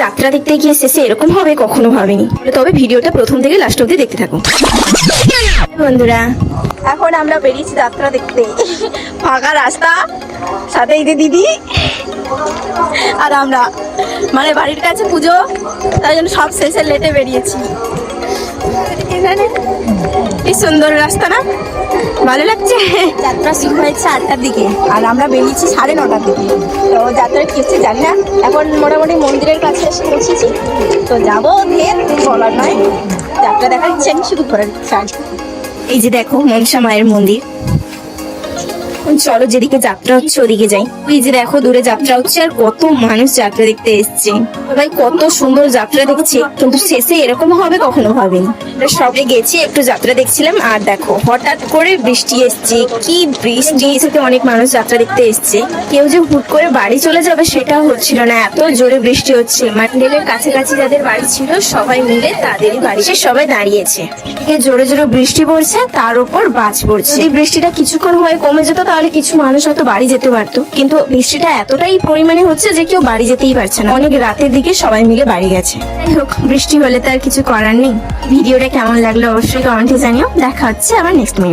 যাত্রা দেখতে গিয়ে শেষে এরকম হবে কখনো ভাবিনি। তবে ভিডিওটা প্রথম থেকে লাস্ট অব্দি দেখতে থাকো বন্ধুরা। এখন আমরা বেরিয়েছি যাত্রা দেখতে, ফাঁকা রাস্তা, সাথে এই যে দিদি আর আমরা, মানে বাড়ির কাছে পুজো, তাই জন্য সব শেষে লেটে বেরিয়েছি। কি সুন্দর রাস্তা না, ভালো লাগছে। যাত্রা শুরু হয়েছে 8টার দিকে আর আমরা বেরিয়েছি 9:30টার দিকে। তো যাত্রা কি হচ্ছে জানি না, এখন মোটামুটি মন্দিরের কাছে এসে পৌঁছেছি। তো যাবো, ঢের বলার নয়, যাত্রা দেখার ইচ্ছে আমি শুধু ঘোরার ইচ্ছা। এই যে দেখো মনসা মায়ের মন্দির। চলো যেদিকে যাত্রা হচ্ছে ওদিকে যাই। ওই যে দেখো দূরে যাত্রা হচ্ছে আর কত মানুষ যাত্রা দেখতে এসছে। সবাই কত সুন্দর যাত্রা দেখছে, কিন্তু শেষে এরকম হবে কখনো ভাবিনি। সবে গেছি একটু যাত্রা দেখছিলাম আর দেখো হঠাৎ করে বৃষ্টি এসছে। কি বৃষ্টি, সাথে অনেক মানুষ যাত্রা দেখতে এসছে। কেউ যে হুট করে বাড়ি চলে যাবে সেটাও হচ্ছিল না, এত জোরে বৃষ্টি হচ্ছে। ম্যান্ডেলের কাছাকাছি যাদের বাড়ি ছিল সবাই মিলে তাদেরই বাড়িতে সবাই দাঁড়িয়েছে। জোরে জোরে বৃষ্টি পড়ছে, তার উপর বাজ পড়ছে। যদি বৃষ্টিটা কিছুক্ষণ হয়ে কমে যেত তাহলে কিছু মানুষ হয়তো বাড়ি যেতে পারতো, কিন্তু বৃষ্টিটা এতটাই পরিমাণে হচ্ছে যে কেউ বাড়ি যেতেই পারছে না। অনেক রাতের দিকে সবাই মিলে বাড়ি গেছে। যাই হোক, বৃষ্টি হলে তো আর কিছু করার নেই। ভিডিওটা কেমন লাগলো অবশ্যই কমেন্টে জানিও। দেখা হচ্ছে আবার নেক্সট মিনিট।